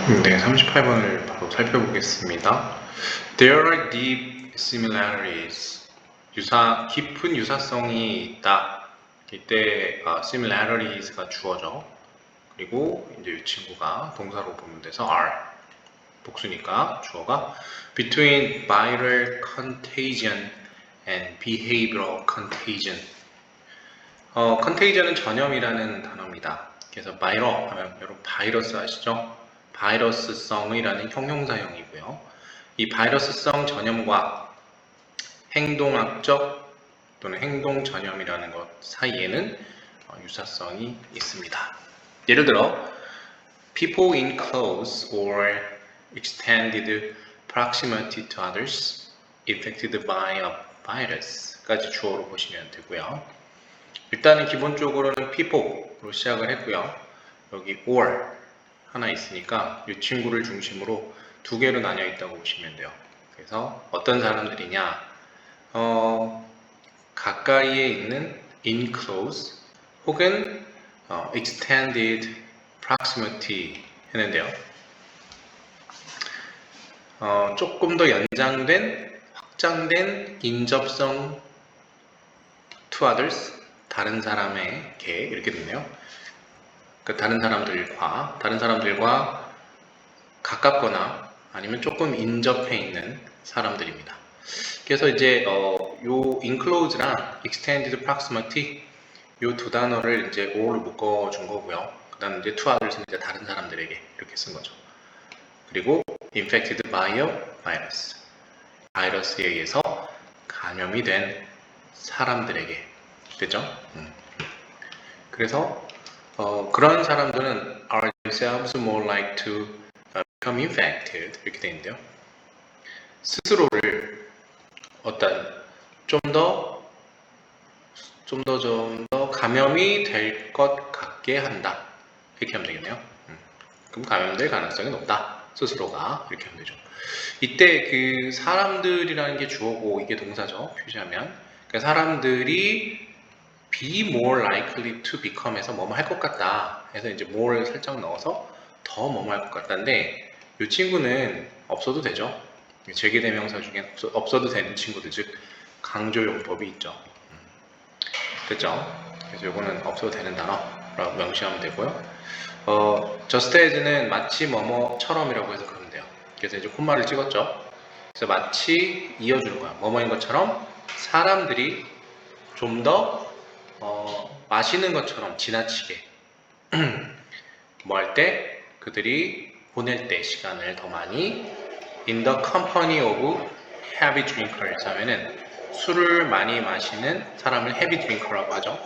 네, 38번을 바로 살펴보겠습니다. There are deep similarities. 깊은 유사성이 있다. 이때 similarities가 주어져. 그리고 이제 이 친구가 동사로 보면 돼서 are. 복수니까 주어가 between viral contagion and behavioral contagion. contagion은 전염이라는 단어입니다. 그래서 viral 하면 여러분 바이러스 아시죠? 바이러스성이라는 형용사형이고요. 이 바이러스성 전염과 행동학적 또는 행동 전염이라는 것 사이에는 유사성이 있습니다. 예를 들어 people in close or extended proximity to others affected by a virus까지 주어로 보시면 되고요. 일단은 기본적으로는 people로 시작을 했고요. 여기 or 하나 있으니까 이 친구를 중심으로 두 개로 나뉘어 있다고 보시면 돼요. 그래서 어떤 사람들이냐, 가까이에 있는 in close 혹은 extended proximity 했는데요. 조금 더 연장된, 확장된 인접성 to others, 다른 사람에게 이렇게 됐네요. 다른 사람들과 가깝거나 아니면 조금 인접해 있는 사람들입니다. 그래서 이제 요 enclose랑 extended proximity 요 두 단어를 이제 or를 묶어 준 거고요. 그다음 이제 to others는 이제 다른 사람들에게 이렇게 쓴 거죠. 그리고 infected by a virus, 바이러스에 의해서 감염이 된 사람들에게 됐죠? 그래서 그런 사람들은 are themselves more like to become infected 이렇게 되어 있는데요. 스스로를 어떤 좀 더 감염이 될 것 같게 한다. 이렇게 하면 되겠네요. 그럼 감염될 가능성이 높다. 스스로가 이렇게 하면 되죠. 이때 그 사람들이라는 게 주어고 이게 동사죠. 표시하면 그러니까 사람들이 be more likely to become에서 뭐뭐 할 것 같다 해서 이제 more를 살짝 넣어서 더 뭐뭐 할 것 같다인데 이 친구는 없어도 되죠. 제기대명사 중에 없어도 되는 친구들, 즉 강조용법이 있죠. 됐죠? 그래서 이거는 없어도 되는 단어라고 명시하면 되고요. just as는 마치 뭐뭐처럼이라고 해서 그러면 돼요. 그래서 이제 콤마를 찍었죠. 그래서 마치 이어주는 거야. 뭐뭐인 것처럼 사람들이 좀 더 마시는 것처럼 지나치게 뭐 할 때 그들이 보낼 때 시간을 더 많이 in the company of heavy drinkers 하면은 술을 많이 마시는 사람을 heavy drinker라고 하죠.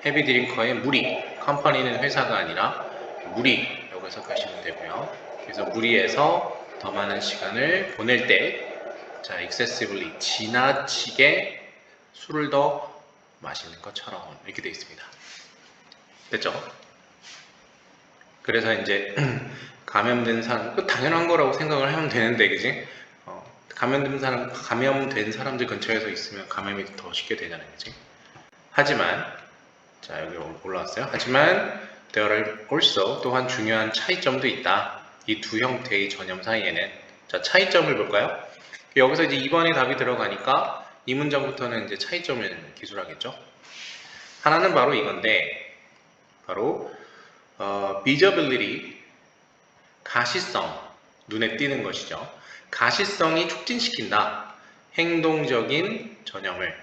heavy drinker의 무리, company는 회사가 아니라 무리라고 해석하시면 되고요. 그래서 무리에서 더 많은 시간을 보낼 때, 자, excessively 지나치게 술을 더 마시는 것처럼 이렇게 되어 있습니다. 됐죠? 그래서 이제 감염된 사람, 당연한 거라고 생각을 하면 되는데, 그지? 감염된 사람들 근처에서 있으면 감염이 더 쉽게 되잖아요, 그지? 하지만, 자, 여기 올라왔어요. 하지만, there are also 또한 중요한 차이점도 있다. 이 두 형태의 전염 사이에는. 자, 차이점을 볼까요? 여기서 이제 2번의 답이 들어가니까 이 문장부터는 이제 차이점을 기술하겠죠? 하나는 바로 이건데, 바로, visibility, 가시성, 눈에 띄는 것이죠. 가시성이 촉진시킨다. 행동적인 전염을.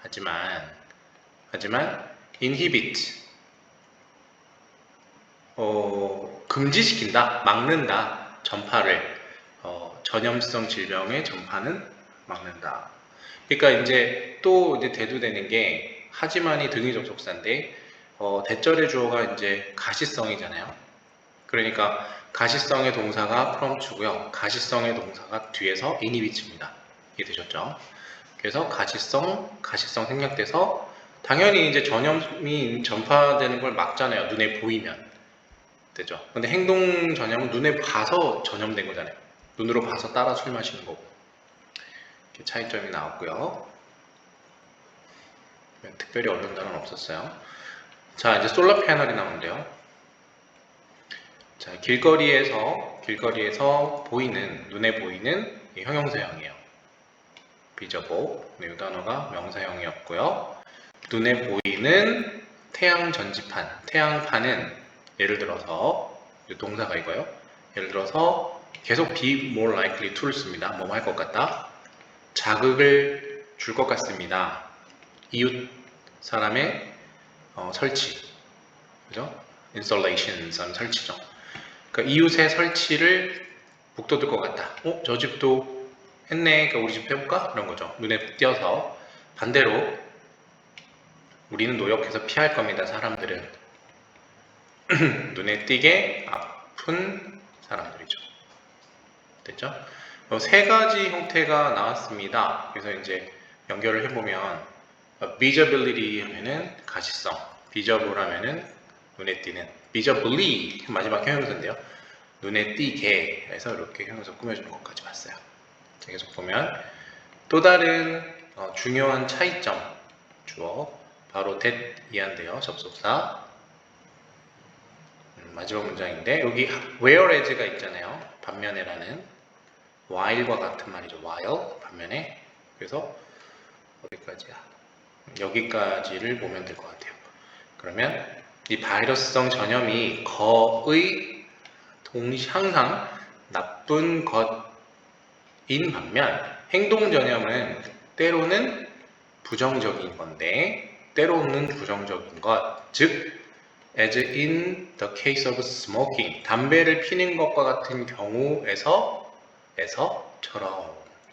하지만 inhibit, 금지시킨다. 막는다. 전파를. 전염성 질병의 전파는 막는다. 그러니까 이제 또 이제 대두되는 게 하지만이 등위 접속사인데 대절의 주어가 이제 가시성이잖아요. 그러니까 가시성의 동사가 프롬프트고요. 가시성의 동사가 뒤에서 inhibit입니다. 이해되셨죠? 그래서 가시성 생략돼서 당연히 이제 전염이 전파되는 걸 막잖아요. 눈에 보이면. 되죠? 근데 행동 전염은 눈에 봐서 전염된 거잖아요. 눈으로 봐서 따라 술 마시는 거고. 이렇게 차이점이 나왔고요. 특별히 어려운 단어는 없었어요. 자, 이제 솔라 패널이 나오는데요. 자, 길거리에서 보이는, 눈에 보이는 이 형용사형이에요. visible. 네, 이 단어가 명사형이었고요. 눈에 보이는 태양 전지판. 태양판은 예를 들어서 동사가 이거예요. 예를 들어서 계속 be more likely to를 씁니다. 뭐뭐 할 것 같다. 자극을 줄 것 같습니다. 이웃 사람의 설치, 그죠? installation, 설치죠. 그러니까 이웃의 설치를 북돋을 것 같다. 저 집도 했네. 그러니까 우리 집도 해볼까? 이런 거죠. 눈에 띄어서. 반대로 우리는 노력해서 피할 겁니다. 사람들은 눈에 띄게 아픈 사람들이죠. 됐죠? 세 가지 형태가 나왔습니다. 그래서 이제 연결을 해보면 visibility 하면은 가시성, visible 하면은 눈에 띄는, visibly 마지막 형용사인데요. 눈에 띄게 해서 이렇게 형용사 꾸며주는 것까지 봤어요. 자, 계속 보면 또 다른 중요한 차이점 주어 바로 that 이한데요. 접속사 마지막 문장인데 여기 whereas가 있잖아요. 반면에라는 while과 같은 말이죠. while 반면에. 그래서 어디까지야? 여기까지를 보면 될 것 같아요. 그러면 이 바이러스성 전염이 거의 항상 나쁜 것인 반면 행동 전염은 때로는 부정적인 건데 때로는 부정적인 것, 즉 as in the case of smoking, 담배를 피는 것과 같은 경우에서처럼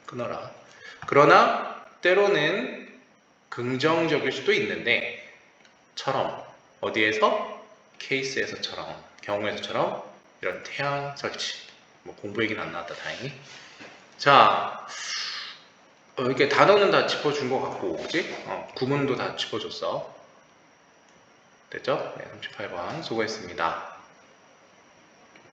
끊어라. 그러나 때로는 긍정적일 수도 있는데 처럼 어디에서? 케이스에서처럼, 경우에서처럼 이런 태양 설치. 뭐 공부 얘기는 안 나왔다 다행히. 자, 이렇게 단어는 다 짚어준 것 같고, 그지? 구문도 다 짚어줬어. 됐죠? 네, 38번 수고했습니다.